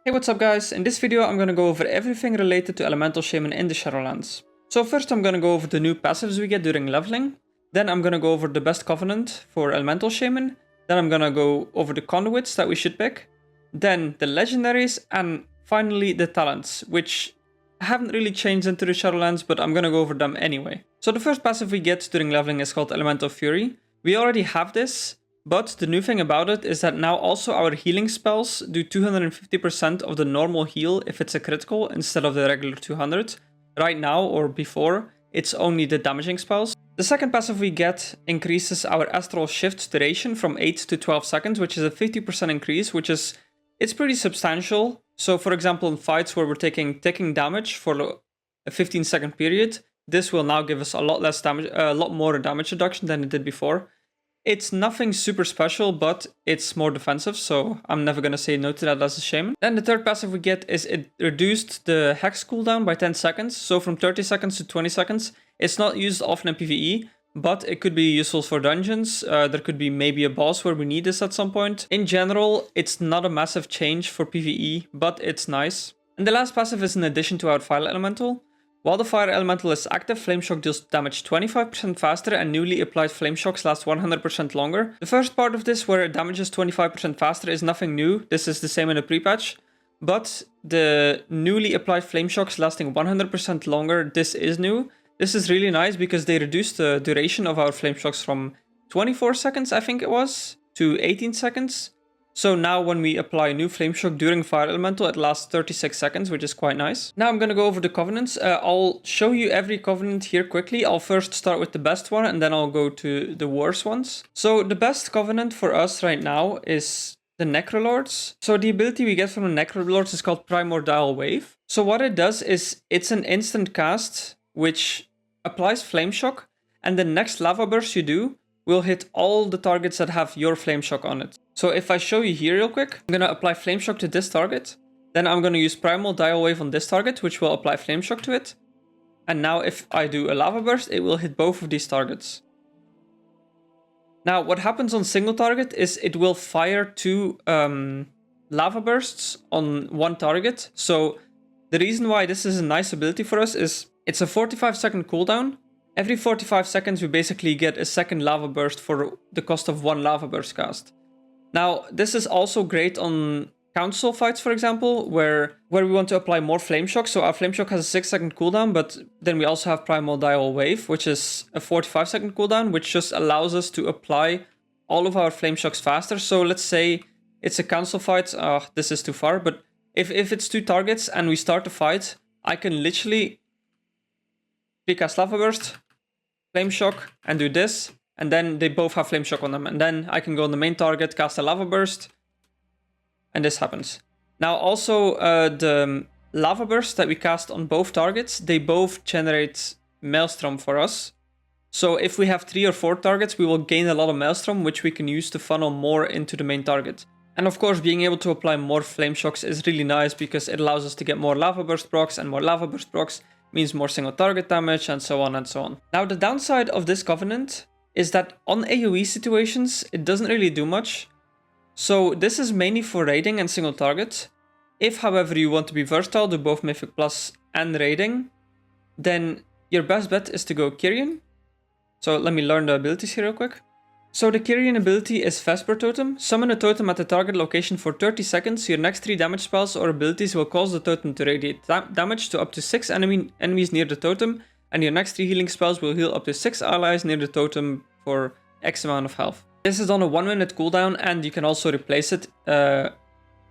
Hey, what's up guys? In this video I'm gonna go over everything related to Elemental Shaman in the Shadowlands. So first I'm gonna go over the new passives we get during leveling, then I'm gonna go over the best covenant for Elemental Shaman, then I'm gonna go over the conduits that we should pick, then the legendaries, and finally the talents, which haven't really changed into the Shadowlands, but I'm gonna go over them anyway. So the first passive we get during leveling is called Elemental Fury. We already have this, but the new thing about it is that now also our healing spells do 250% of the normal heal if it's a critical instead of the regular 200. Right now, or before, it's only the damaging spells. The second passive we get increases our astral shift duration from 8 to 12 seconds, which is a 50% increase, it's pretty substantial. So for example, in fights where we're taking damage for a 15-second period, this will now give us a lot less damage, a lot more damage reduction than it did before. It's nothing super special, but it's more defensive, so I'm never gonna say no to that as a Shaman. Then the third passive we get is it reduced the Hex cooldown by 10 seconds, so from 30 seconds to 20 seconds. It's not used often in PvE, but it could be useful for dungeons. There could be maybe a boss where we need this at some point. In general, it's not a massive change for PvE, but it's nice. And the last passive is an addition to our Fire Elemental. While the Fire Elemental is active, Flame Shock deals damage 25% faster and newly applied Flame Shocks last 100% longer. The first part of this, where it damages 25% faster, is nothing new. This is the same in the pre-patch. But the newly applied Flame Shocks lasting 100% longer, this is new. This is really nice because they reduced the duration of our Flame Shocks from 24 seconds, I think it was, to 18 seconds. So now when we apply a new Flame Shock during Fire Elemental, it lasts 36 seconds, which is quite nice. Now I'm gonna go over the covenants. I'll show you every covenant here quickly. I'll first start with the best one and then I'll go to the worst ones. So the best covenant for us right now is the Necrolords. So the ability we get from the Necrolords is called Primordial Wave. So what it does is it's an instant cast which applies Flame Shock, and the next Lava Burst you do will hit all the targets that have your Flame Shock on it. So if I show you here real quick, I'm gonna apply Flame Shock to this target. Then I'm gonna use Primordial Wave on this target, which will apply Flame Shock to it. And now if I do a Lava Burst, it will hit both of these targets. Now what happens on single target is it will fire two Lava Bursts on one target. So the reason why this is a nice ability for us is it's a 45-second cooldown. Every 45 seconds we basically get a second Lava Burst for the cost of one Lava Burst cast. Now, this is also great on council fights, for example, where we want to apply more Flame Shock. So our Flame Shock has a 6-second cooldown, but then we also have Primordial Wave, which is a 45-second cooldown, which just allows us to apply all of our Flame Shocks faster. So let's say it's a council fight. This is too far, but if it's two targets and we start the fight, I can literally precast Lava Burst, Flame Shock, and do this. And then they both have Flame Shock on them. And then I can go on the main target, cast a Lava Burst, and this happens. Now also, the Lava Burst that we cast on both targets, they both generate Maelstrom for us. So if we have 3 or 4 targets, we will gain a lot of Maelstrom, which we can use to funnel more into the main target. And of course, being able to apply more Flame Shocks is really nice because it allows us to get more Lava Burst procs, and more Lava Burst procs means more single target damage, and so on and so on. Now the downside of this covenant is that on AoE situations, it doesn't really do much. So this is mainly for raiding and single target. If, however, you want to be versatile, do both Mythic Plus and raiding, then your best bet is to go Kyrian. So let me learn the abilities here real quick. So the Kyrian ability is Vesper Totem. Summon a totem at the target location for 30 seconds. Your next 3 damage spells or abilities will cause the totem to radiate damage to up to 6 enemies near the totem. And your next 3 healing spells will heal up to 6 allies near the totem for X amount of health. This is on a 1-minute cooldown, and you can also replace it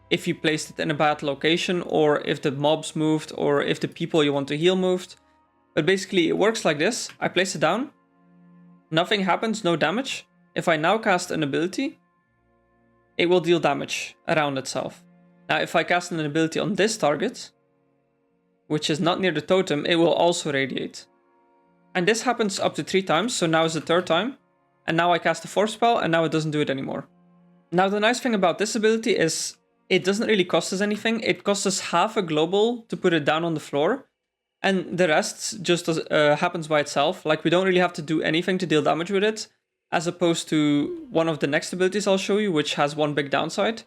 if you placed it in a bad location, or if the mobs moved, or if the people you want to heal moved. But basically it works like this. I place it down, nothing happens, no damage. If I now cast an ability, it will deal damage around itself. Now if I cast an ability on this target, which is not near the totem, it will also radiate. And this happens up to 3 times, so now is the 3rd time. And now I cast a 4th spell, and now it doesn't do it anymore. Now the nice thing about this ability is it doesn't really cost us anything. It costs us half a global to put it down on the floor, and the rest just happens by itself. Like, we don't really have to do anything to deal damage with it, as opposed to one of the next abilities I'll show you, which has one big downside.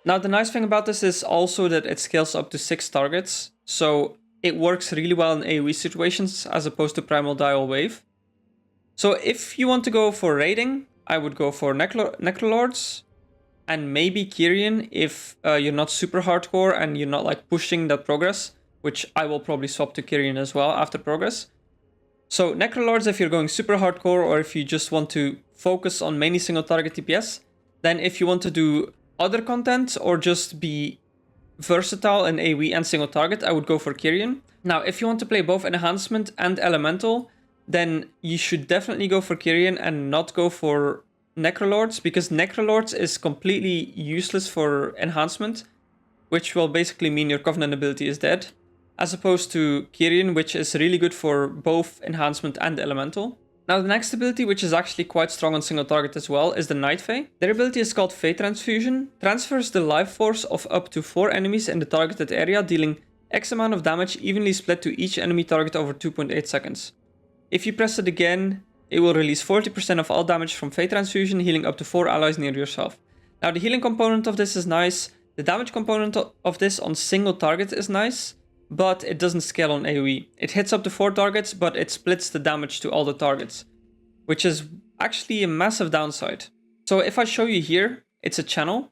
Now the nice thing about this is also that it scales up to 6 targets, so it works really well in AoE situations as opposed to Primal Dial Wave. So if you want to go for raiding, I would go for Necrolords and maybe Kyrian if you're not super hardcore and you're not like pushing that progress, which I will probably swap to Kyrian as well after progress. So Necrolords if you're going super hardcore or if you just want to focus on mainly single target TPS. Then if you want to do other content or just be versatile in AoE and single target, I would go for Kyrian. Now, if you want to play both Enhancement and Elemental, then you should definitely go for Kyrian and not go for Necrolords, because Necrolords is completely useless for Enhancement, which will basically mean your Covenant ability is dead, as opposed to Kyrian, which is really good for both Enhancement and Elemental. Now the next ability, which is actually quite strong on single target as well, is the Night Fae. Their ability is called Fae Transfusion. Transfers the life force of up to 4 enemies in the targeted area, dealing X amount of damage evenly split to each enemy target over 2.8 seconds. If you press it again, it will release 40% of all damage from Fae Transfusion, healing up to 4 allies near yourself. Now the healing component of this is nice. The damage component of this on single target is nice, but it doesn't scale on AoE. It hits up to 4 targets, but it splits the damage to all the targets, which is actually a massive downside. So if I show you here, it's a channel,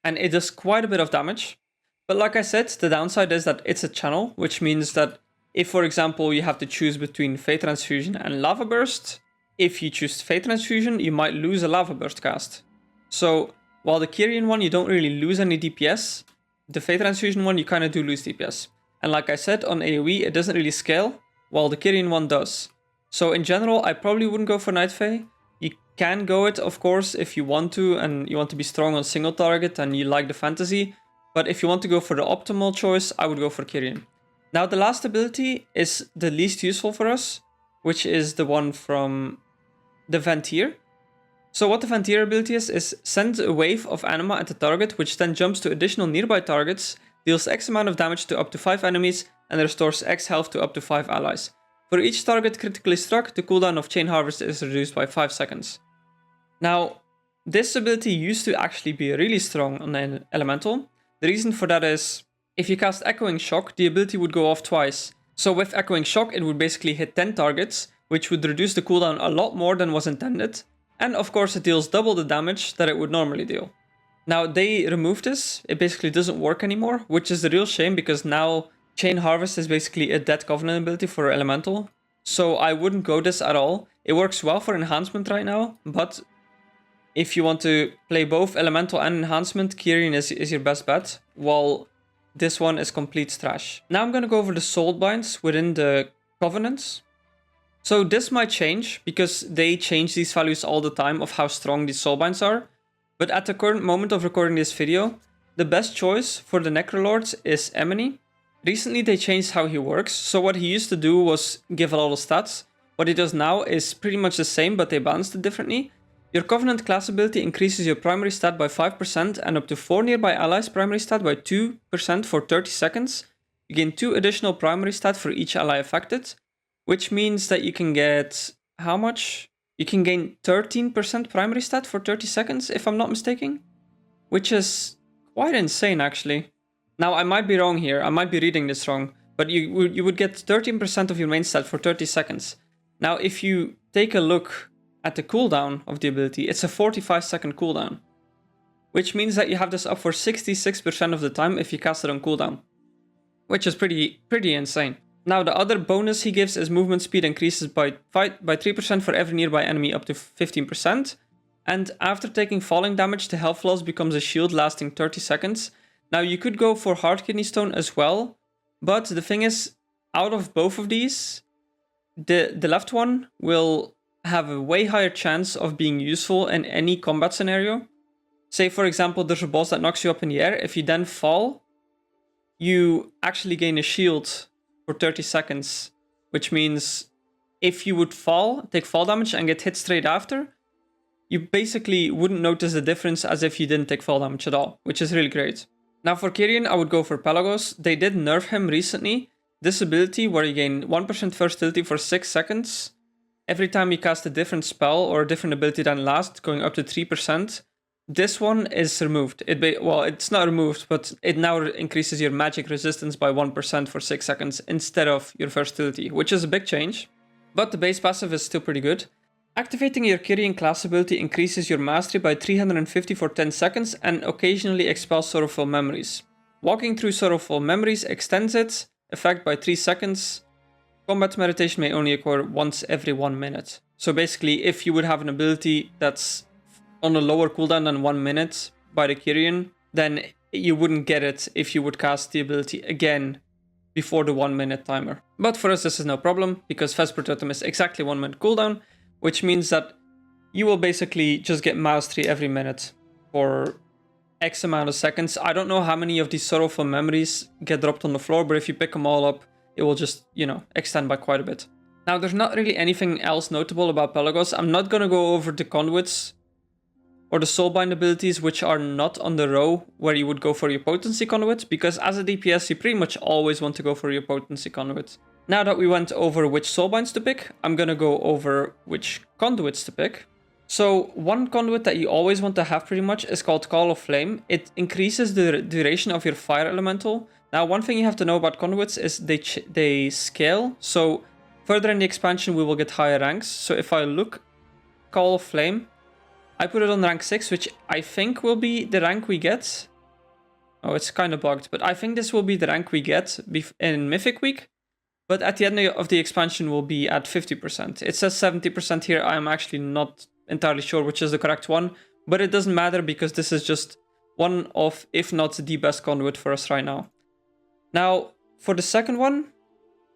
and it does quite a bit of damage. But like I said, the downside is that it's a channel, which means that if, for example, you have to choose between Fae Transfusion and Lava Burst, if you choose Fae Transfusion, you might lose a Lava Burst cast. So while the Kyrian one, you don't really lose any DPS, the Fae Transfusion one, you kind of do lose DPS. And like I said, on AoE, it doesn't really scale, while the Kyrian one does. So in general, I probably wouldn't go for Night Fae. You can go it, of course, if you want to, and you want to be strong on single target and you like the fantasy. But if you want to go for the optimal choice, I would go for Kyrian. Now the last ability is the least useful for us, which is the one from the Vantir. So what the Vantir ability is send a wave of anima at the target, which then jumps to additional nearby targets, deals X amount of damage to up to 5 enemies, and restores X health to up to 5 allies. For each target critically struck, the cooldown of Chain Harvest is reduced by 5 seconds. Now, this ability used to actually be really strong on an Elemental. The reason for that is, if you cast Echoing Shock, the ability would go off twice. So with Echoing Shock, it would basically hit 10 targets, which would reduce the cooldown a lot more than was intended. And of course it deals double the damage that it would normally deal. Now they removed this, it basically doesn't work anymore, which is a real shame because now Chain Harvest is basically a dead Covenant ability for Elemental. So I wouldn't go this at all. It works well for Enhancement right now, but if you want to play both Elemental and Enhancement, Kyrian is your best bet, while this one is complete trash. Now I'm going to go over the Soulbinds within the Covenants. So this might change, because they change these values all the time of how strong these Soulbinds are. But at the current moment of recording this video, the best choice for the Necrolords is Emini. Recently they changed how he works, so what he used to do was give a lot of stats. What he does now is pretty much the same, but they balanced it differently. Your Covenant class ability increases your primary stat by 5% and up to 4 nearby allies' primary stat by 2% for 30 seconds. You gain 2 additional primary stat for each ally affected, which means that you can get, how much? You can gain 13% primary stat for 30 seconds, if I'm not mistaken. Which is quite insane, actually. Now, I might be wrong here, I might be reading this wrong, but you would get 13% of your main stat for 30 seconds. Now, if you take a look at the cooldown of the ability, it's a 45-second cooldown. Which means that you have this up for 66% of the time if you cast it on cooldown. Which is pretty insane. Now the other bonus he gives is movement speed increases by 3% for every nearby enemy up to 15%. And after taking falling damage, the health loss becomes a shield lasting 30 seconds. Now you could go for Hard Kidney Stone as well, but the thing is, out of both of these, the left one will have a way higher chance of being useful in any combat scenario. Say for example, there's a boss that knocks you up in the air. If you then fall, you actually gain a shield for 30 seconds, which means if you would fall, take fall damage and get hit straight after, you basically wouldn't notice the difference as if you didn't take fall damage at all, which is really great. Now for Kyrian, I would go for Pelagos. They did nerf him recently. This ability where you gain 1% versatility for 6 seconds, every time you cast a different spell or a different ability than last, going up to 3%. this one is removed. Well, it's not removed, but it now increases your magic resistance by 1% for 6 seconds instead of your versatility, which is a big change. But the base passive is still pretty good. Activating your Kyrian class ability increases your mastery by 350 for 10 seconds and occasionally expels sorrowful memories. Walking through sorrowful memories extends its effect by 3 seconds. Combat meditation may only occur once every 1 minute. So basically, if you would have an ability that's on a lower cooldown than 1 minute by the Kyrian, then you wouldn't get it if you would cast the ability again before the 1 minute timer. But for us this is no problem, because Vesper Totem is exactly 1 minute cooldown, which means that you will basically just get mastery every minute for X amount of seconds. I don't know how many of these sorrowful memories get dropped on the floor, but if you pick them all up, it will just, extend by quite a bit. Now, there's not really anything else notable about Pelagos. I'm not going to go over the conduits or the Soulbind abilities, which are not on the row where you would go for your potency conduit, because as a DPS, you pretty much always want to go for your potency conduit. Now that we went over which Soulbinds to pick, I'm going to go over which conduits to pick. So one conduit that you always want to have pretty much is called Call of Flame. It increases the duration of your fire elemental. Now, one thing you have to know about conduits is they scale. So further in the expansion, we will get higher ranks. So if I look Call of Flame, I put it on rank 6, which I think will be the rank we get. Oh, it's kind of bugged, but I think this will be the rank we get in Mythic Week. But at the end of the expansion, will be at 50%. It says 70% here. I'm actually not entirely sure which is the correct one, but it doesn't matter because this is just one of, if not the best conduit for us right now. Now, for the second one,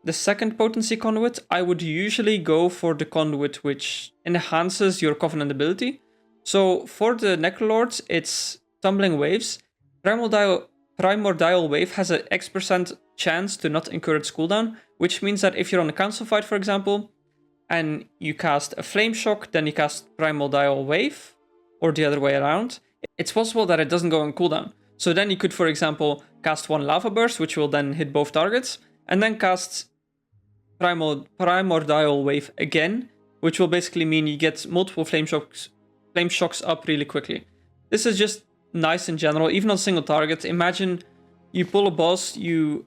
the second potency conduit, I would usually go for the conduit which enhances your Covenant ability. So for the Necrolords, it's Tumbling Waves. Primordial Wave has an X% chance to not incur its cooldown, which means that if you're on a council fight, for example, and you cast a Flame Shock, then you cast Primordial Wave, or the other way around, it's possible that it doesn't go on cooldown. So then you could, for example, cast one Lava Burst, which will then hit both targets, and then cast Primordial Wave again, which will basically mean you get multiple Flame Shocks up really quickly. This is just nice in general, even on single target. Imagine you pull a boss, you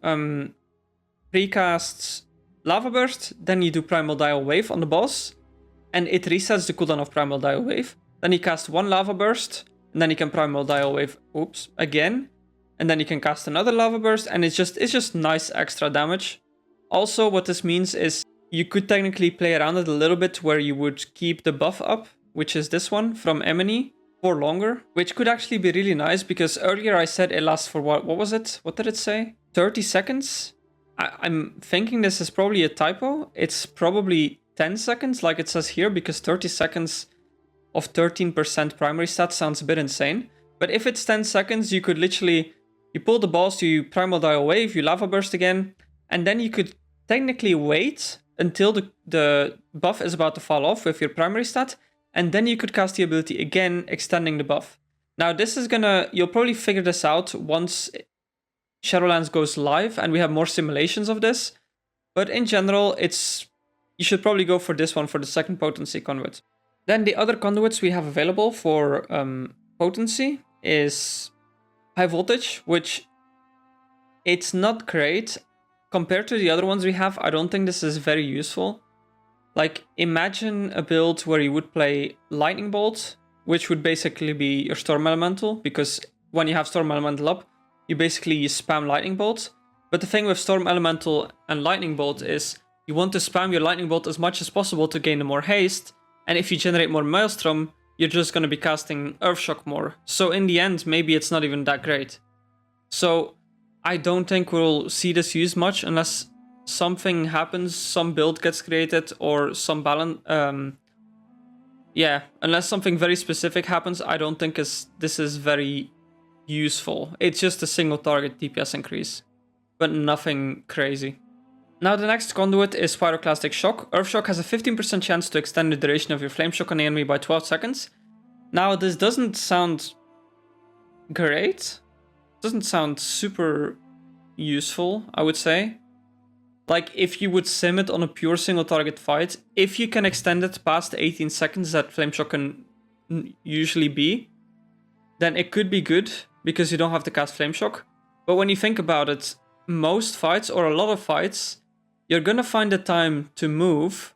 precast Lava Burst, then you do Primordial Wave on the boss, and it resets the cooldown of Primordial Wave. Then you cast one Lava Burst, and then you can Primordial Wave, again, and then you can cast another Lava Burst, and it's just nice extra damage. Also, what this means is you could technically play around it a little bit where you would keep the buff up, which is this one from Emily, for longer, which could actually be really nice, because earlier I said it lasts for what was it? What did it say? 30 seconds? I'm thinking this is probably a typo. It's probably 10 seconds like it says here, because 30 seconds of 13% primary stat sounds a bit insane. But if it's 10 seconds, you could literally, you pull the boss, you Primordial Wave, you Lava Burst again, and then you could technically wait until the buff is about to fall off with your primary stat, and then you could cast the ability again, extending the buff. Now this is you'll probably figure this out once Shadowlands goes live and we have more simulations of this. But in general, you should probably go for this one for the second potency conduit. Then the other conduits we have available for potency is High Voltage, which it's not great. Compared to the other ones we have, I don't think this is very useful. Like, imagine a build where you would play Lightning Bolt, which would basically be your Storm Elemental, because when you have Storm Elemental up, you spam Lightning Bolt. But the thing with Storm Elemental and Lightning Bolt is you want to spam your Lightning Bolt as much as possible to gain more haste, and if you generate more Maelstrom, you're just going to be casting Earthshock more. So in the end, maybe it's not even that great. So I don't think we'll see this used much unless something happens, some build gets created, or some balance. Unless something very specific happens, I don't think this is very useful. It's just a single target DPS increase, but nothing crazy. Now the next conduit is Pyroclastic Shock. Earthshock has a 15% chance to extend the duration of your Flame Shock on the enemy by 12 seconds. Now this doesn't sound great. Doesn't sound super useful, I would say. Like, if you would sim it on a pure single target fight, if you can extend it past 18 seconds that Flame Shock can usually be, then it could be good because you don't have to cast Flame Shock. But when you think about it, most fights or a lot of fights, you're gonna find the time to move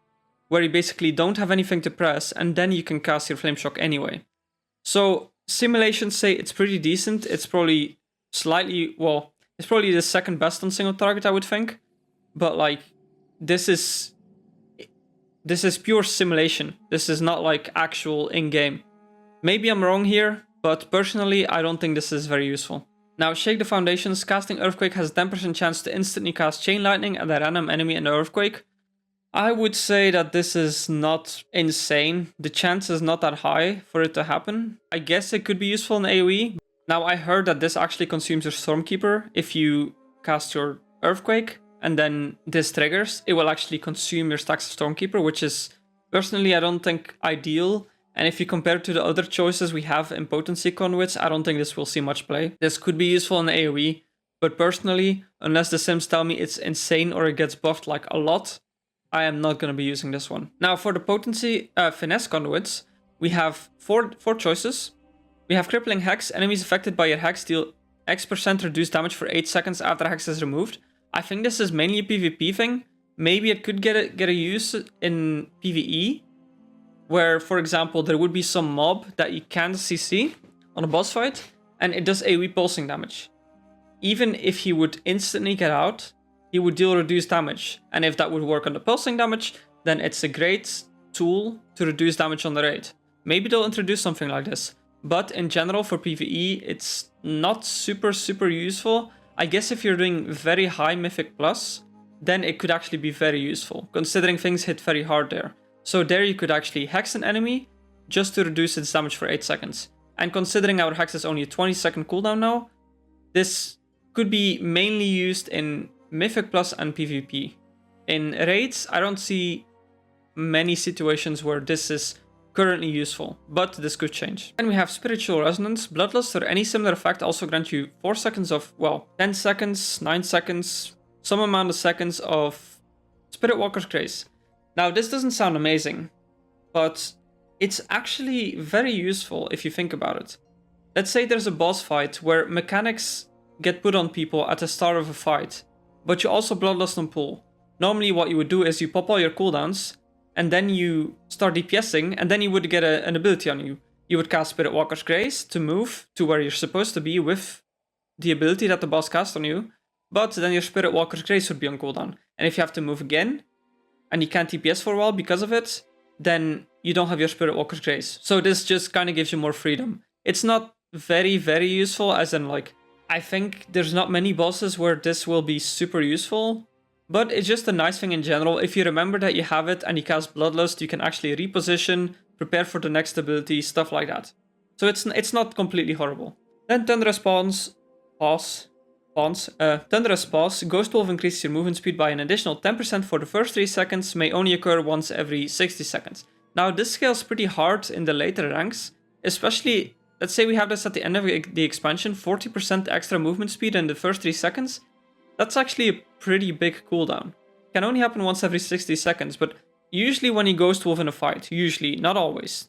where you basically don't have anything to press, and then you can cast your Flame Shock anyway. So simulations say it's pretty decent. It's probably slightly, well, it's probably the second best on single target, I would think. But like, this is pure simulation. This is not like actual in-game. Maybe I'm wrong here, but personally, I don't think this is very useful. Now, Shake the Foundations. Casting Earthquake has a 10% chance to instantly cast Chain Lightning at a random enemy in the Earthquake. I would say that this is not insane. The chance is not that high for it to happen. I guess it could be useful in AoE. Now, I heard that this actually consumes your Stormkeeper. If you cast your Earthquake and then this triggers, it will actually consume your stacks of Stormkeeper, which is, personally, I don't think ideal. And if you compare it to the other choices we have in Potency Conduits, I don't think this will see much play. This could be useful in AoE, but personally, unless the sims tell me it's insane or it gets buffed like a lot, I am not going to be using this one. Now for the Potency Finesse Conduits, we have four choices. We have Crippling Hex. Enemies affected by your Hex deal X% reduced damage for 8 seconds after Hex is removed. I think this is mainly a PvP thing. Maybe it could get a use in PvE, where, for example, there would be some mob that you can't CC on a boss fight, and it does AoE pulsing damage. Even if he would instantly get out, he would deal reduced damage. And if that would work on the pulsing damage, then it's a great tool to reduce damage on the raid. Maybe they'll introduce something like this. But in general, for PvE, it's not super useful. I guess if you're doing very high Mythic Plus, then it could actually be very useful, considering things hit very hard there. So there you could actually Hex an enemy just to reduce its damage for 8 seconds. And considering our Hex is only a 20-second cooldown now, this could be mainly used in Mythic Plus and PvP. In raids, I don't see many situations where this is currently useful, but this could change. Then we have Spiritual Resonance. Bloodlust or any similar effect also grant you 4 seconds of, well, 10 seconds, 9 seconds, some amount of seconds of Spirit Walker's Grace. Now, this doesn't sound amazing, but it's actually very useful if you think about it. Let's say there's a boss fight where mechanics get put on people at the start of a fight, but you also Bloodlust on pull. Normally what you would do is you pop all your cooldowns, and then you start DPSing, and then you would get an ability on you. You would cast Spirit Walker's Grace to move to where you're supposed to be with the ability that the boss cast on you, but then your Spirit Walker's Grace would be on cooldown. And if you have to move again, and you can't DPS for a while because of it, then you don't have your Spirit Walker's Grace. So this just kind of gives you more freedom. It's not very useful, as in like, I think there's not many bosses where this will be super useful, but it's just a nice thing in general. If you remember that you have it and you cast Bloodlust, you can actually reposition, prepare for the next ability, stuff like that. So it's not completely horrible. Then Thunderous Pawns. Thunderous Paws. Ghost Wolf increases your movement speed by an additional 10% for the first 3 seconds, may only occur once every 60 seconds. Now this scales pretty hard in the later ranks, especially, let's say we have this at the end of the expansion, 40% extra movement speed in the first 3 seconds. That's actually a pretty big cooldown. It can only happen once every 60 seconds, but usually when you Ghost Wolf in a fight, usually, not always,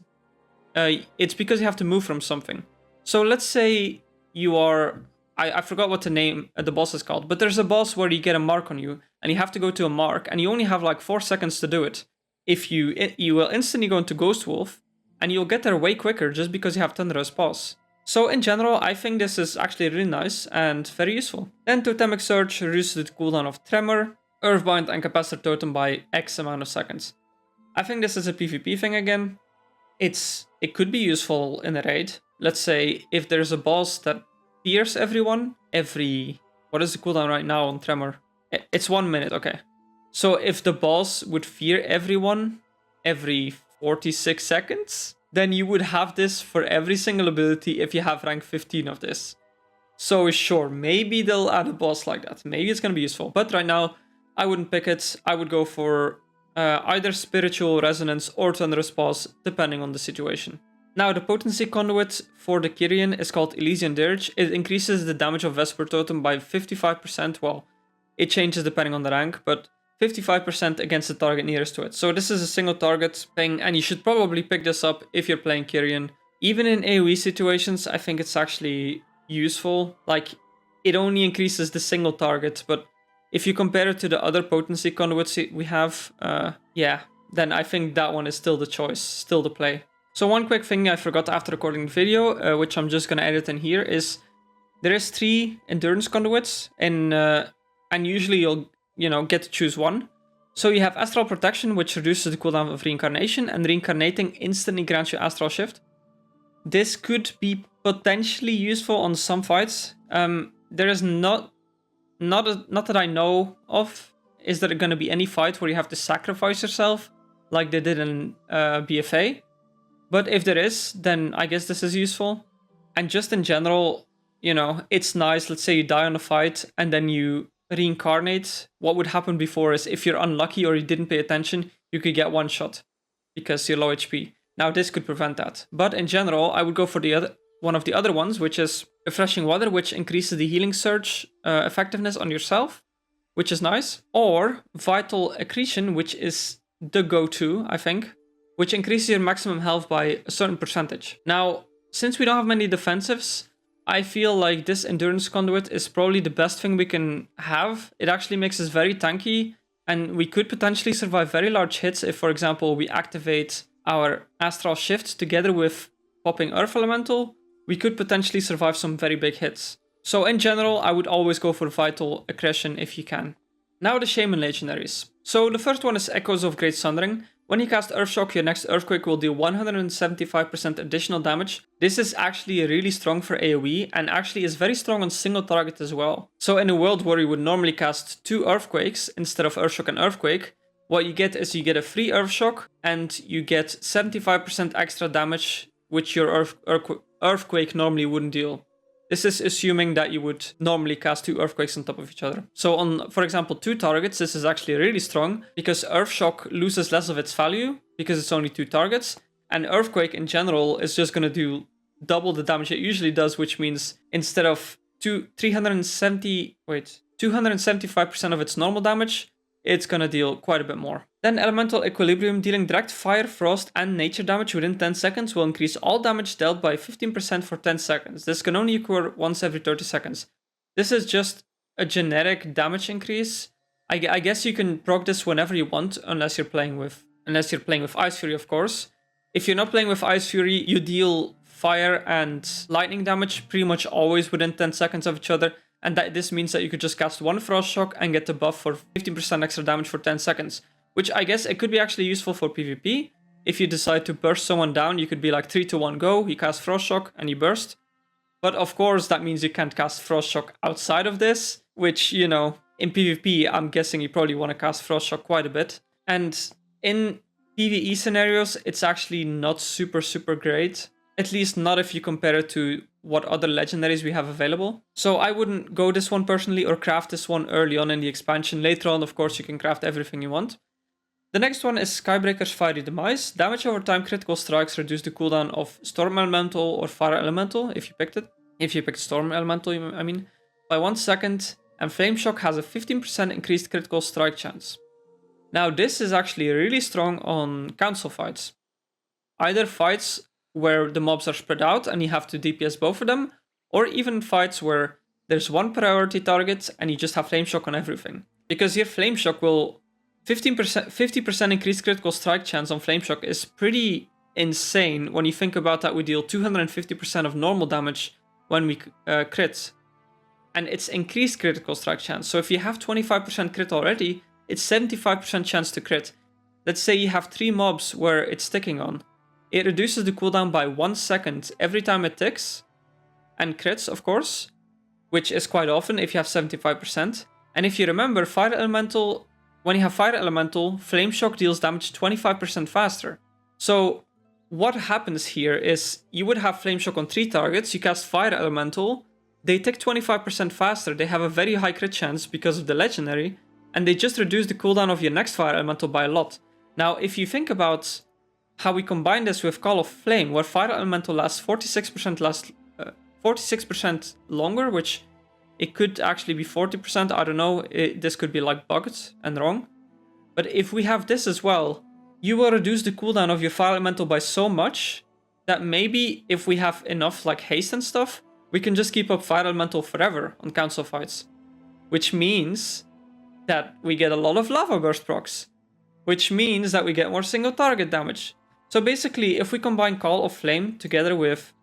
it's because you have to move from something. So let's say you are, I forgot what the name the boss is called, but there's a boss where you get a mark on you, and you have to go to a mark, and you only have like 4 seconds to do it. If you will instantly go into Ghost Wolf, and you'll get there way quicker just because you have Thunderous Paws. So in general, I think this is actually really nice and very useful. Then Totemic Surge reduces the cooldown of Tremor, Earthbind and Capacitor Totem by X amount of seconds. I think this is a PvP thing again. It could be useful in a raid. Let's say if there's a boss that fears everyone what is the cooldown right now on Tremor? It's 1 minute, okay. So if the boss would fear everyone every 46 seconds, then you would have this for every single ability if you have rank 15 of this. So sure, maybe they'll add a boss like that. Maybe it's gonna be useful. But right now, I wouldn't pick it. I would go for either Spiritual Resonance or Thunderous Paws, depending on the situation. Now, the Potency Conduit for the Kyrian is called Elysian Dirge. It increases the damage of Vesper Totem by 55%. Well, it changes depending on the rank, but 55% against the target nearest to it. So this is a single target thing, and you should probably pick this up if you're playing Kyrian, Even in AoE situations, I think it's actually useful. Like, it only increases the single target, but if you compare it to the other potency conduits we have, yeah, then I think that one is still the choice, still the play. So one quick thing I forgot after recording the video, which I'm just gonna edit in here, is there is 3 endurance conduits, and usually you'll get to choose one. So you have Astral Protection, which reduces the cooldown of Reincarnation, and Reincarnating instantly grants you Astral Shift. This could be potentially useful on some fights. There is not that I know of, is there going to be any fight where you have to sacrifice yourself like they did in BFA. But if there is, then I guess this is useful. And just in general, it's nice. Let's say you die on a fight and then you reincarnate. What would happen before is if you're unlucky or you didn't pay attention, you could get one shot because you're low HP. Now this could prevent that. But in general, I would go for one of the other ones, which is Refreshing Water, which increases the healing surge effectiveness on yourself, which is nice. Or Vital Accretion, which is the go-to, I think, which increases your maximum health by a certain percentage. Now, since we don't have many defensives, I feel like this Endurance Conduit is probably the best thing we can have. It actually makes us very tanky, and we could potentially survive very large hits if, for example, we activate our Astral Shift together with popping Earth Elemental. We could potentially survive some very big hits. So in general, I would always go for Vital Accretion if you can. Now the Shaman Legendaries. So the first one is Echoes of Great Sundering. When you cast Earthshock, your next Earthquake will deal 175% additional damage. This is actually really strong for AoE, and actually is very strong on single target as well. So in a world where you would normally cast 2 Earthquakes instead of Earthshock and Earthquake, what you get is you get a free Earthshock, and you get 75% extra damage, which your Earthquake normally wouldn't deal. This is assuming that you would normally cast 2 Earthquakes on top of each other. So on, for example, 2 targets, this is actually really strong, because Earthshock loses less of its value, because it's only 2 targets, and Earthquake in general is just going to do double the damage it usually does, which means instead of 275% of its normal damage, it's going to deal quite a bit more. Then Elemental Equilibrium, dealing direct fire, frost, and nature damage within 10 seconds will increase all damage dealt by 15% for 10 seconds. This can only occur once every 30 seconds. This is just a generic damage increase. I guess you can proc this whenever you want, unless you're playing with Ice Fury, of course. If you're not playing with Ice Fury, you deal fire and lightning damage pretty much always within 10 seconds of each other. And this means that you could just cast 1 Frost Shock and get the buff for 15% extra damage for 10 seconds. Which I guess it could be actually useful for PvP. If you decide to burst someone down, you could be like 3 to 1 go, you cast Frost Shock and you burst. But of course, that means you can't cast Frost Shock outside of this, which, in PvP, I'm guessing you probably want to cast Frost Shock quite a bit. And in PvE scenarios, it's actually not super great. At least not if you compare it to what other legendaries we have available. So I wouldn't go this one personally or craft this one early on in the expansion. Later on, of course, you can craft everything you want. The next one is Skybreaker's Fiery Demise. Damage over time critical strikes reduce the cooldown of Storm Elemental or Fire Elemental, if you picked it. If you picked Storm Elemental, I mean, by 1 second, and Flame Shock has a 15% increased critical strike chance. Now this is actually really strong on council fights. Either fights where the mobs are spread out and you have to DPS both of them, or even fights where there's one priority target and you just have Flame Shock on everything. Because your Flame Shock will 50% increased critical strike chance on Flame Shock is pretty insane when you think about that we deal 250% of normal damage when we crit. And it's increased critical strike chance. So if you have 25% crit already, it's 75% chance to crit. Let's say you have 3 mobs where it's sticking on. It reduces the cooldown by 1 second every time it ticks. And crits, of course, which is quite often if you have 75%. And if you remember, Fire Elemental, when you have Fire Elemental, Flame Shock deals damage 25% faster. So what happens here is you would have Flame Shock on 3 targets, you cast Fire Elemental, they tick 25% faster, they have a very high crit chance because of the Legendary, and they just reduce the cooldown of your next Fire Elemental by a lot. Now, if you think about how we combine this with Call of Flame, where Fire Elemental lasts 46% longer, which it could actually be 40%, I don't know, this could be like bugged and wrong. But if we have this as well, you will reduce the cooldown of your Fire Elemental by so much that maybe if we have enough like haste and stuff, we can just keep up Fire Elemental forever on council fights. Which means that we get a lot of Lava Burst procs. Which means that we get more single target damage. So basically, if we combine Call of Flame together with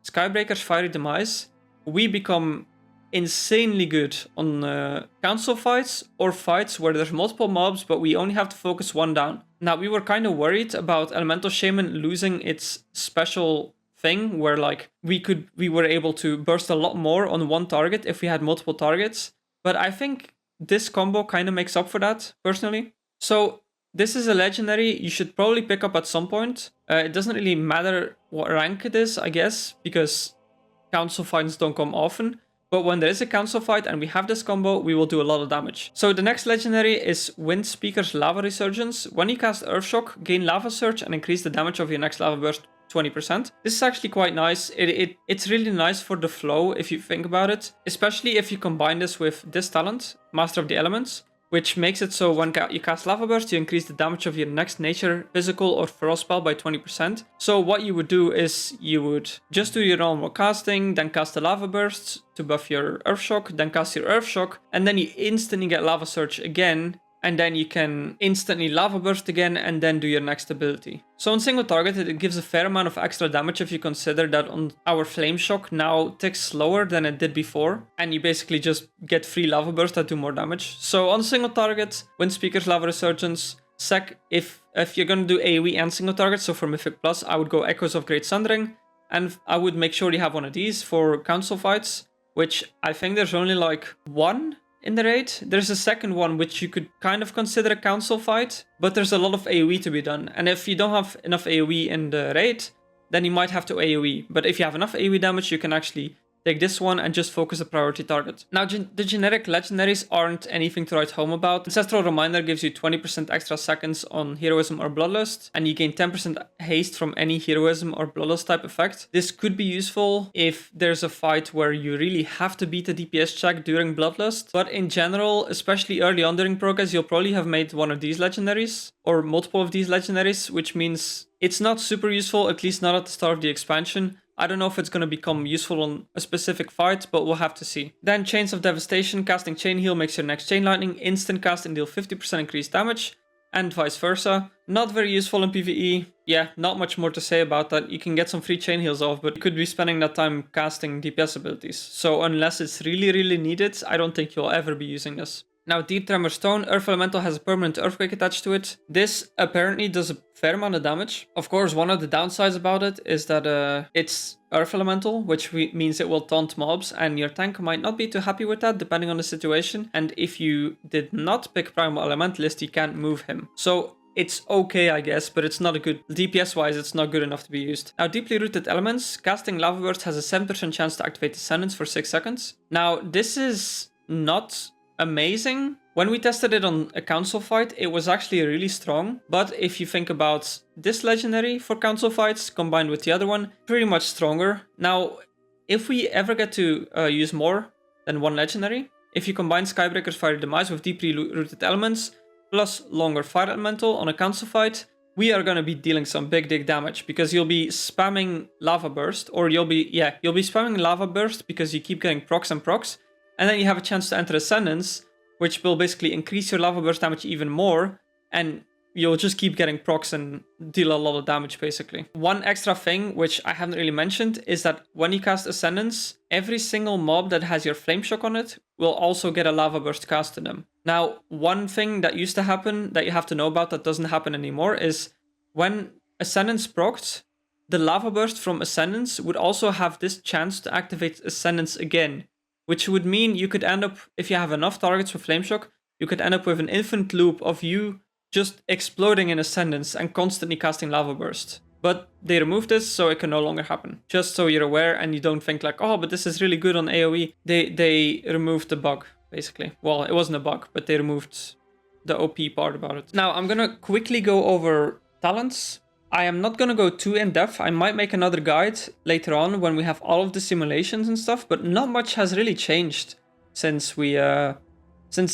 Skybreaker's Fiery Demise, we become insanely good on council fights or fights where there's multiple mobs but we only have to focus one down. Now, we were kind of worried about Elemental Shaman losing its special thing where like we were able to burst a lot more on one target if we had multiple targets, but I think this combo kind of makes up for that, personally. So this is a legendary you should probably pick up at some point. It doesn't really matter what rank it is, I guess, because council fights don't come often. But when there is a council fight and we have this combo, we will do a lot of damage. So the next legendary is Wind Speaker's Lava Resurgence. When you cast Earthshock, gain Lava Surge and increase the damage of your next Lava Burst 20%. This is actually quite nice. It's really nice for the flow if you think about it. Especially if you combine this with this talent, Master of the Elements, which makes it so when you cast Lava Burst, you increase the damage of your next nature, physical, or feral spell by 20%. So what you would do is you would just do your normal casting, then cast a Lava Burst to buff your Earthshock, then cast your Earthshock, and then you instantly get Lava Surge again, and then you can instantly Lava Burst again, and then do your next ability. So on single target, it gives a fair amount of extra damage if you consider that on our Flame Shock now ticks slower than it did before, and you basically just get free Lava Bursts that do more damage. So on single target, Wind Speaker's Lava Resurgence. Sec, if you're gonna do AoE and single target, so for Mythic Plus, I would go Echoes of Great Sundering, and I would make sure you have one of these for council fights, which I think there's only like one in the raid. There's a second one which you could kind of consider a council fight, but there's a lot of AoE to be done. And if you don't have enough AoE in the raid, then you might have to AoE. But if you have enough AoE damage, you can actually take this one and just focus a priority target. Now, the generic legendaries aren't anything to write home about. Ancestral Reminder gives you 20% extra seconds on Heroism or Bloodlust, and you gain 10% haste from any Heroism or Bloodlust type effect. This could be useful if there's a fight where you really have to beat a DPS check during Bloodlust, but in general, especially early on during progress, you'll probably have made one of these legendaries, or multiple of these legendaries, which means it's not super useful, at least not at the start of the expansion. I don't know if it's going to become useful on a specific fight, but we'll have to see. Then Chains of Devastation, casting Chain Heal makes your next Chain Lightning instant cast and deal 50% increased damage, and vice versa. Not very useful in PvE. Yeah, not much more to say about that. You can get some free Chain Heals off, but you could be spending that time casting DPS abilities. So unless it's really needed, I don't think you'll ever be using this. Now, Deep Tremor Stone, Earth Elemental has a permanent Earthquake attached to it. This apparently does a fair amount of damage. Of course, one of the downsides about it is that it's Earth Elemental, which means it will taunt mobs, and your tank might not be too happy with that, depending on the situation. And if you did not pick Primal Elementalist, you can't move him. So it's okay, I guess, but it's not a good... DPS-wise, it's not good enough to be used. Now, Deeply Rooted Elements, casting Lava Burst has a 7% chance to activate Ascendance for 6 seconds. Now, this is not amazing. When we tested it on a council fight, it was actually really strong. But if you think about this legendary for council fights combined with the other one, pretty much stronger. Now, if we ever get to use more than one legendary, if you combine Skybreaker's Fiery Demise with Deeply Rooted Elements plus longer Fire Elemental on a council fight, we are going to be dealing some big damage, because you'll be spamming Lava Burst, or you'll be spamming Lava Burst because you keep getting procs and procs. And then you have a chance to enter Ascendance, which will basically increase your Lava Burst damage even more, and you'll just keep getting procs and deal a lot of damage, basically. One extra thing, which I haven't really mentioned, is that when you cast Ascendance, every single mob that has your Flame Shock on it will also get a Lava Burst cast to them. Now, one thing that used to happen that you have to know about that doesn't happen anymore is when Ascendance procced, the Lava Burst from Ascendance would also have this chance to activate Ascendance again. Which would mean you could end up, if you have enough targets with Flame Shock, you could end up with an infinite loop of you just exploding in Ascendance and constantly casting Lava Burst. But they removed this, so it can no longer happen. Just so you're aware and you don't think like, oh, but this is really good on AoE. They removed the bug, basically. Well, it wasn't a bug, but they removed the OP part about it. Now, I'm gonna quickly go over talents. I am not going to go too in-depth. I might make another guide later on when we have all of the simulations and stuff, but not much has really changed since the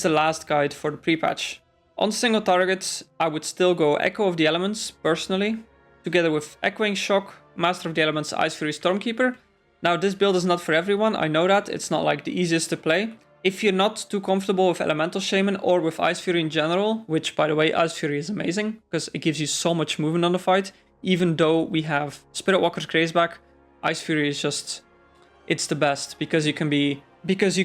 last guide for the pre-patch. On single targets, I would still go Echo of the Elements, personally, together with Echoing Shock, Master of the Elements, Ice Fury, Stormkeeper. Now this build is not for everyone, I know that, it's not like the easiest to play. If you're not too comfortable with Elemental Shaman or with Ice Fury in general, which by the way, Ice Fury is amazing, because it gives you so much movement on the fight, even though we have Spirit Walker's Graceback, Ice Fury is just, it's the best, because you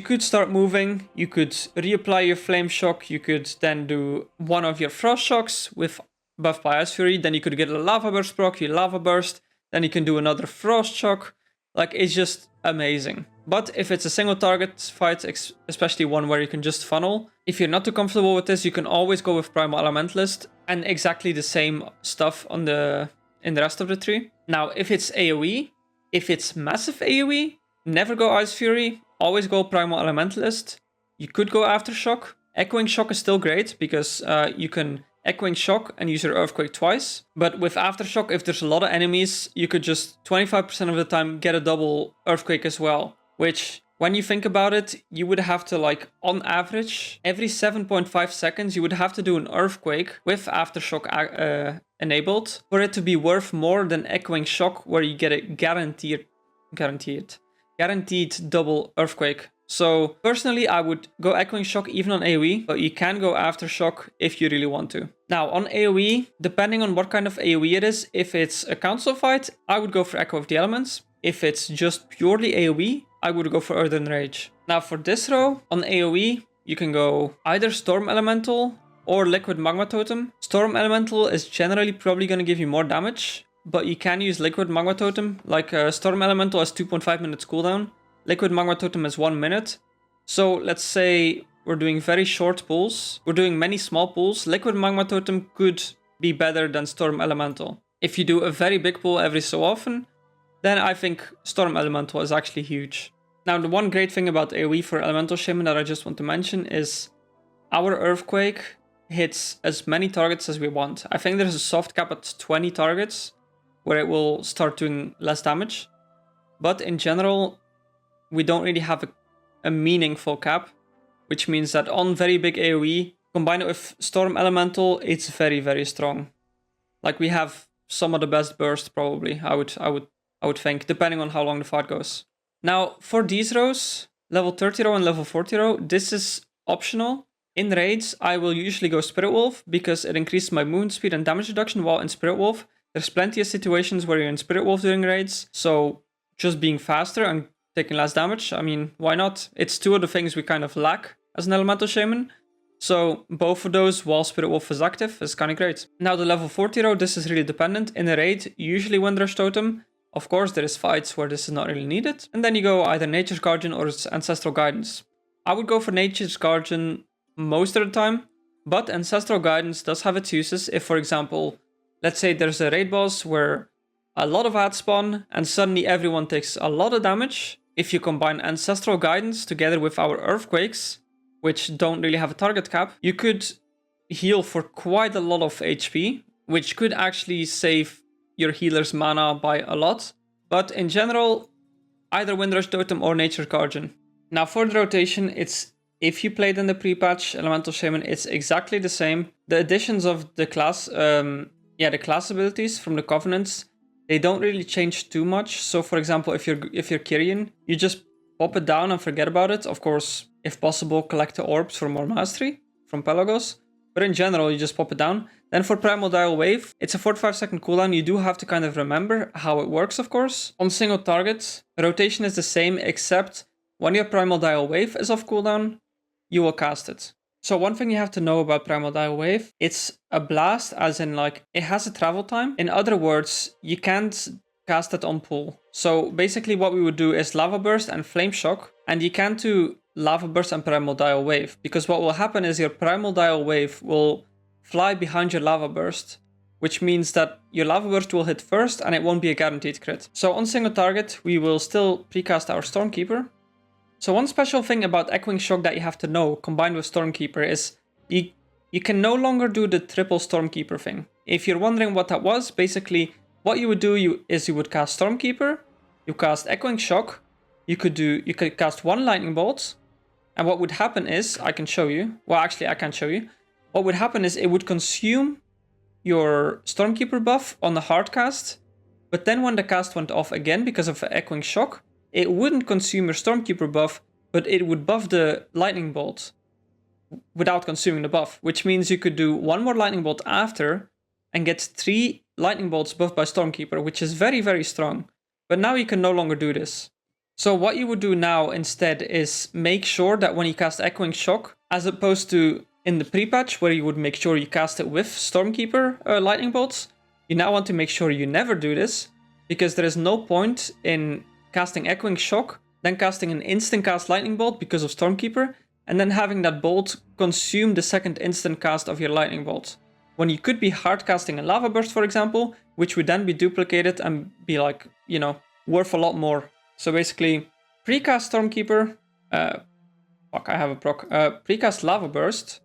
could start moving, you could reapply your Flame Shock, you could then do one of your Frost Shocks with buff by Ice Fury, then you could get a Lava Burst proc, you Lava Burst, then you can do another Frost Shock. Like, it's just amazing. But if it's a single target fight, especially one where you can just funnel, if you're not too comfortable with this, you can always go with Primal Elementalist and exactly the same stuff in the rest of the tree. Now, if it's AoE, if it's massive AoE, never go Ice Fury, always go Primal Elementalist. You could go Aftershock. Echoing Shock is still great because you can Echoing Shock and use your Earthquake twice. But with Aftershock, if there's a lot of enemies, you could just 25% of the time get a double Earthquake as well. Which, when you think about it, you would have to, like, on average, every 7.5 seconds, you would have to do an Earthquake with Aftershock enabled for it to be worth more than Echoing Shock, where you get a guaranteed double Earthquake. So personally, I would go Echoing Shock even on AoE, but you can go Aftershock if you really want to. Now on AoE, depending on what kind of AoE it is, if it's a council fight, I would go for Echo of the Elements. If it's just purely AoE, I would go for Earthen Rage. Now for this row, on AoE, you can go either Storm Elemental or Liquid Magma Totem. Storm Elemental is generally probably going to give you more damage, but you can use Liquid Magma Totem. Like Storm Elemental has 2.5 minutes cooldown. Liquid Magma Totem is 1 minute. So let's say we're doing very short pulls. We're doing many small pulls. Liquid Magma Totem could be better than Storm Elemental. If you do a very big pull every so often, then I think Storm Elemental is actually huge. Now the one great thing about AoE for Elemental Shaman that I just want to mention is our Earthquake hits as many targets as we want. I think there's a soft cap at 20 targets where it will start doing less damage. But in general, we don't really have a meaningful cap, which means that on very big AoE, combined with Storm Elemental, it's very, very strong. Like, we have some of the best burst probably, I would think, depending on how long the fight goes. Now, for these rows, level 30 row and level 40 row, this is optional. In raids, I will usually go Spirit Wolf because it increases my movement speed and damage reduction while in Spirit Wolf. There's plenty of situations where you're in Spirit Wolf during raids, so just being faster and taking less damage, I mean, why not? It's two of the things we kind of lack as an Elemental Shaman. So both of those while Spirit Wolf is active is kind of great. Now the level 40 row, this is really dependent. In a raid, usually Windrush Totem. Of course, there is fights where this is not really needed. And then you go either Nature's Guardian or Ancestral Guidance. I would go for Nature's Guardian most of the time, but Ancestral Guidance does have its uses. If, for example, let's say there's a raid boss where a lot of ads spawn and suddenly everyone takes a lot of damage. If you combine Ancestral Guidance together with our Earthquakes, which don't really have a target cap, you could heal for quite a lot of HP, which could actually save your healer's mana by a lot. But in general, either Windrush Totem or Nature's Guardian. Now for the rotation, it's, if you played in the pre-patch Elemental Shaman, it's exactly the same. The additions of the class, the class abilities from the Covenants, they don't really change too much. So for example, if you're Kyrian, you just pop it down and forget about it. Of course, if possible, collect the orbs for more mastery from Pelagos. But in general, you just pop it down. Then for Primal Dial Wave, it's a 45-second cooldown. You do have to kind of remember how it works, of course. On single target, rotation is the same, except when your Primal Dial Wave is off cooldown, you will cast it. So one thing you have to know about Primal Dial Wave, it's a blast, as in like, it has a travel time. In other words, you can't cast it on pull. So basically what we would do is Lava Burst and Flame Shock, and you can't do Lava Burst and Primal Dial Wave, because what will happen is your Primal Dial Wave will fly behind your Lava Burst, which means that your Lava Burst will hit first and it won't be a guaranteed crit. So on single target, we will still precast our Stormkeeper. So one special thing about Echoing Shock that you have to know, combined with Stormkeeper, is you can no longer do the triple Stormkeeper thing. If you're wondering what that was, basically what you would do is you would cast Stormkeeper, you cast Echoing Shock, you could cast one Lightning Bolt, and what would happen is, I can show you, well actually I can't show you, what would happen is it would consume your Stormkeeper buff on the hard cast, but then when the cast went off again because of Echoing Shock, it wouldn't consume your Stormkeeper buff, but it would buff the Lightning Bolt without consuming the buff, which means you could do one more Lightning Bolt after and get 3 Lightning Bolts buffed by Stormkeeper, which is very, very strong. But now you can no longer do this. So what you would do now instead is make sure that when you cast Echoing Shock, as opposed to in the pre-patch where you would make sure you cast it with Stormkeeper Lightning Bolts, you now want to make sure you never do this, because there is no point in casting Echoing Shock, then casting an instant cast Lightning Bolt because of Stormkeeper, and then having that bolt consume the second instant cast of your Lightning Bolt. When you could be hard casting a Lava Burst, for example, which would then be duplicated and be like, you know, worth a lot more. So basically, precast Stormkeeper, fuck, I have a proc, precast Lava Burst,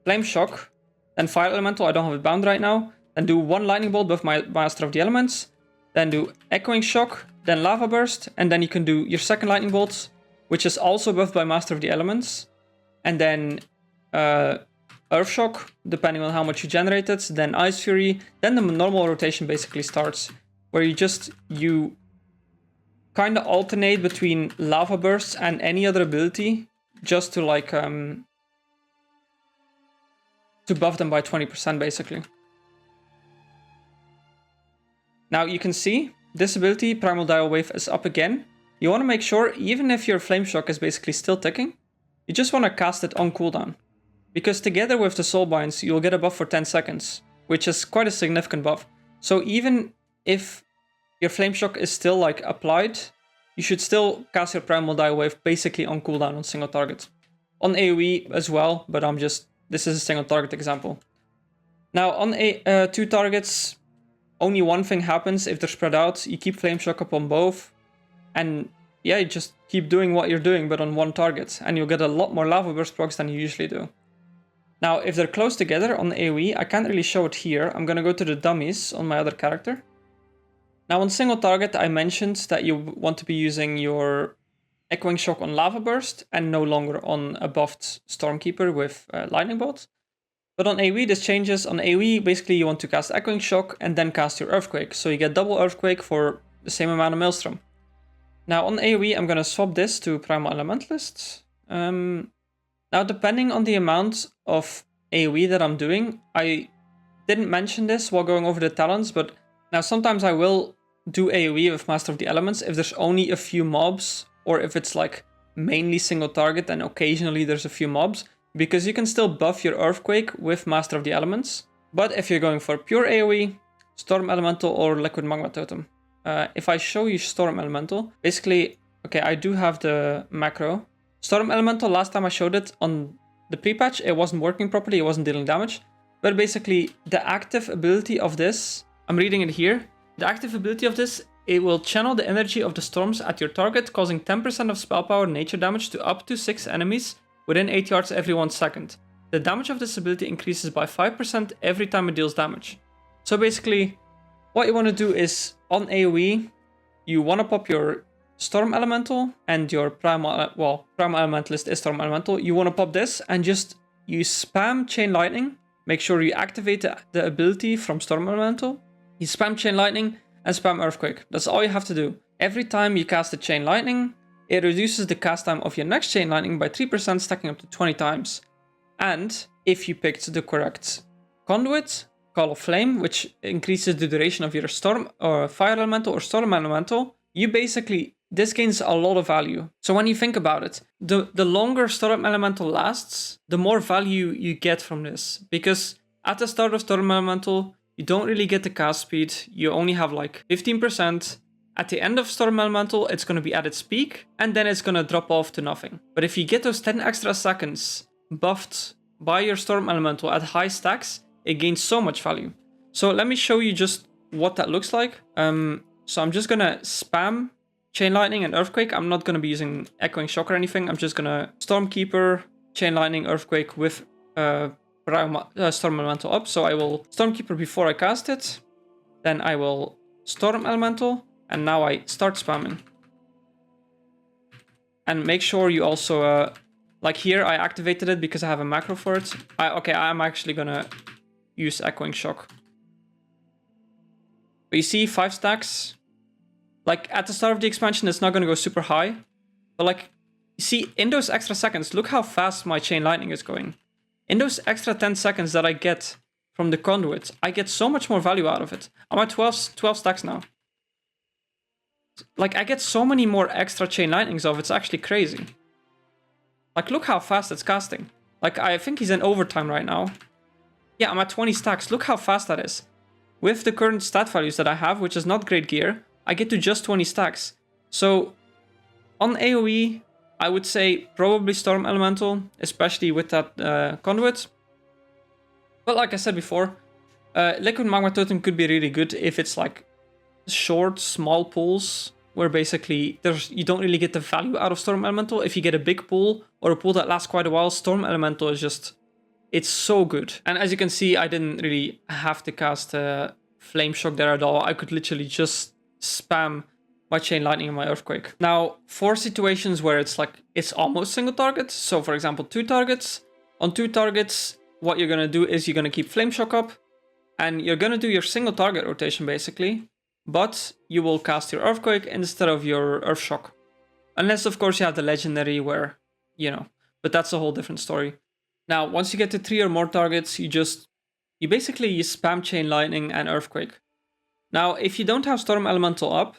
Flame Shock, then Fire Elemental, I don't have it bound right now, then do 1 Lightning Bolt buff my Master of the Elements, then do Echoing Shock, then Lava Burst, and then you can do your second Lightning Bolt, which is also buffed by Master of the Elements, and then Earth Shock, depending on how much you generated, then Ice Fury, then the normal rotation basically starts, where you kind of alternate between Lava Bursts and any other ability, just to like, to buff them by 20% basically. Now you can see, this ability, Primal Dial Wave, is up again. You want to make sure, even if your Flame Shock is basically still ticking, you just want to cast it on cooldown. Because together with the Soulbinds, you'll get a buff for 10 seconds, which is quite a significant buff. So even if your Flame Shock is still like applied, you should still cast your Primal Dial Wave basically on cooldown on single target. On AoE as well, but this is a single target example. Now on 2 targets, only one thing happens if they're spread out. You keep Flame Shock up on both, and yeah, you just keep doing what you're doing, but on 1 target, and you'll get a lot more Lava Burst procs than you usually do. Now, if they're close together on AoE, I can't really show it here. I'm gonna go to the dummies on my other character. Now, on single target, I mentioned that you want to be using your Echoing Shock on Lava Burst and no longer on a buffed Stormkeeper with Lightning Bolt. But on AoE, this changes. On AoE, basically, you want to cast Echoing Shock and then cast your Earthquake. So you get double Earthquake for the same amount of Maelstrom. Now, on AoE, I'm going to swap this to Primal Elementalist. Now, depending on the amount of AoE that I'm doing, I didn't mention this while going over the talents, but now sometimes I will do AoE with Master of the Elements if there's only a few mobs, or if it's like mainly single target and occasionally there's a few mobs, because you can still buff your Earthquake with Master of the Elements. But if you're going for pure AoE, Storm Elemental or Liquid Magma Totem. If I show you Storm Elemental, basically, okay, I do have the macro. Storm Elemental, last time I showed it on the pre-patch, it wasn't working properly, it wasn't dealing damage. But basically, the active ability of this, I'm reading it here. The active ability of this, it will channel the energy of the storms at your target, causing 10% of spell power nature damage to up to 6 enemies within 8 yards every 1 second. The damage of this ability increases by 5% every time it deals damage. So basically, what you want to do is, on AoE, you want to pop your Storm Elemental and your Primal Elementalist is Storm Elemental. You want to pop this and just, you spam Chain Lightning. Make sure you activate the ability from Storm Elemental. You spam Chain Lightning and spam Earthquake. That's all you have to do. Every time you cast a Chain Lightning, it reduces the cast time of your next Chain Lightning by 3%, stacking up to 20 times. And if you picked the correct conduit, Call of Flame, which increases the duration of your Storm or Fire Elemental or Storm Elemental, you basically, this gains a lot of value. So when you think about it, the longer Storm Elemental lasts, the more value you get from this. Because at the start of Storm Elemental, you don't really get the cast speed. You only have like 15%. At the end of Storm Elemental, it's going to be at its peak, and then it's going to drop off to nothing. But if you get those 10 extra seconds buffed by your Storm Elemental at high stacks, it gains so much value. So let me show you just what that looks like. So I'm just going to spam Chain Lightning and Earthquake. I'm not going to be using Echoing Shock or anything. I'm just going to Stormkeeper, Chain Lightning, Earthquake with Storm Elemental up. So I will Stormkeeper before I cast it. Then I will Storm Elemental. And now I start spamming. And make sure you also, like here, I activated it because I have a macro for it. I'm actually going to use Echoing Shock. But you see 5 stacks. Like at the start of the expansion, it's not going to go super high. But like, you see in those extra seconds, look how fast my Chain Lightning is going. In those extra 10 seconds that I get from the conduit, I get so much more value out of it. I'm at 12 stacks now. Like I get so many more extra Chain Lightnings of it, it's actually crazy. Like look how fast it's casting. Like I think he's in overtime right now. Yeah, I'm at 20 stacks. Look how fast that is. With the current stat values that I have, which is not great gear, I get to just 20 stacks. So on AoE, I would say probably Storm Elemental, especially with that conduit. But like I said before, Liquid Magma Totem could be really good if it's like short, small pulls, where basically you don't really get the value out of Storm Elemental. If you get a big pull or a pull that lasts quite a while, Storm Elemental is just, it's so good. And as you can see, I didn't really have to cast Flame Shock there at all. I could literally just spam my Chain Lightning and my Earthquake. Now, for situations where it's like, it's almost single target. So for example, 2 targets. On 2 targets, what you're gonna do is you're gonna keep Flame Shock up and you're gonna do your single target rotation basically, but you will cast your Earthquake instead of your Earth Shock. Unless of course you have the Legendary where, you know, but that's a whole different story. Now, once you get to 3 or more targets, you basically spam Chain Lightning and Earthquake. Now, if you don't have Storm Elemental up,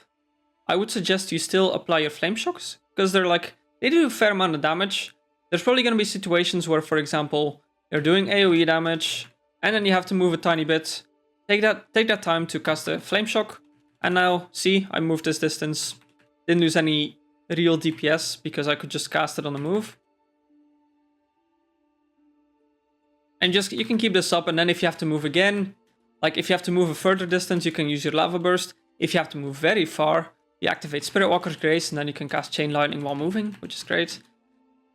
I would suggest you still apply your Flame Shocks, because they do a fair amount of damage. There's probably going to be situations where, for example, you're doing AoE damage, and then you have to move a tiny bit. Take that time to cast a Flame Shock, and now, see, I moved this distance. Didn't lose any real DPS, because I could just cast it on the move. And you can keep this up, and then if you have to move again, like if you have to move a further distance, you can use your Lava Burst. If you have to move very far, you activate Spirit Walker's Grace, and then you can cast Chain Lightning while moving, which is great.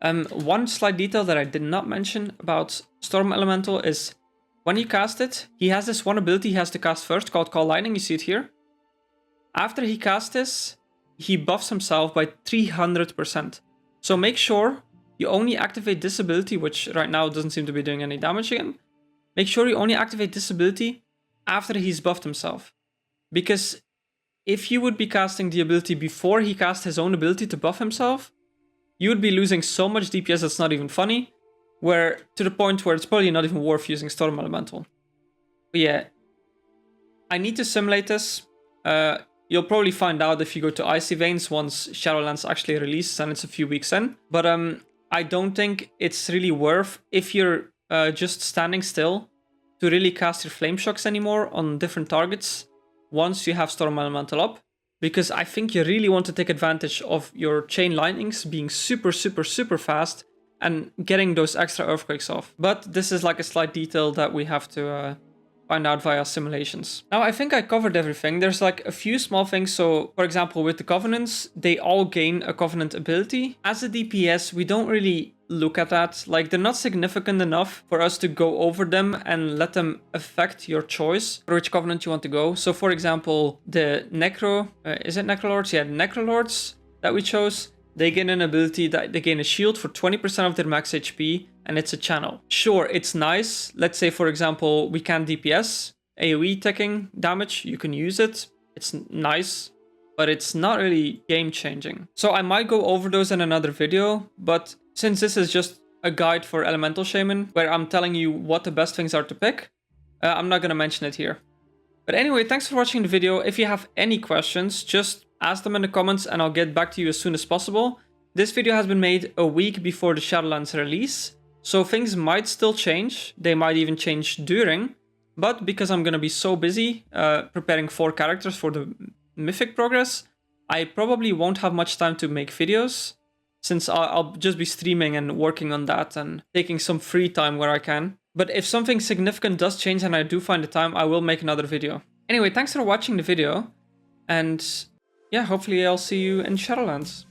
One slight detail that I did not mention about Storm Elemental is when you cast it, he has this one ability he has to cast first called Call Lightning. You see it here. After he casts this, he buffs himself by 300%. So make sure you only activate this ability, which right now doesn't seem to be doing any damage again. Make sure you only activate this ability after he's buffed himself. Because if you would be casting the ability before he cast his own ability to buff himself, you would be losing so much DPS that's not even funny, to the point where it's probably not even worth using Storm Elemental. But yeah, I need to simulate this. You'll probably find out if you go to Icy Veins once Shadowlands actually releases and it's a few weeks in. But I don't think it's really worth, if you're just standing still, to really cast your Flame Shocks anymore on different targets once you have Storm Elemental up, because I think you really want to take advantage of your Chain Lightnings being super, super, super fast and getting those extra Earthquakes off. But this is like a slight detail that we have to find out via simulations. Now, I think I covered everything. There's like a few small things. So, for example, with the Covenants, they all gain a Covenant ability. As a DPS, we don't really look at that. Like, they're not significant enough for us to go over them and let them affect your choice for which Covenant you want to go. So, for example, the is it Necrolords? Yeah, the Necrolords that we chose, they gain an ability that they gain a shield for 20% of their max HP, and it's a channel. Sure, it's nice. Let's say, for example, we can DPS, AoE taking damage, you can use it. It's nice, but it's not really game-changing. So I might go over those in another video, but since this is just a guide for Elemental Shaman, where I'm telling you what the best things are to pick, I'm not going to mention it here. But anyway, thanks for watching the video. If you have any questions, just ask them in the comments and I'll get back to you as soon as possible. This video has been made a week before the Shadowlands release, so things might still change. They might even change during, but because I'm going to be so busy preparing 4 characters for the Mythic progress, I probably won't have much time to make videos, since I'll just be streaming and working on that and taking some free time where I can. But if something significant does change and I do find the time, I will make another video. Anyway, thanks for watching the video, and yeah, hopefully I'll see you in Shadowlands.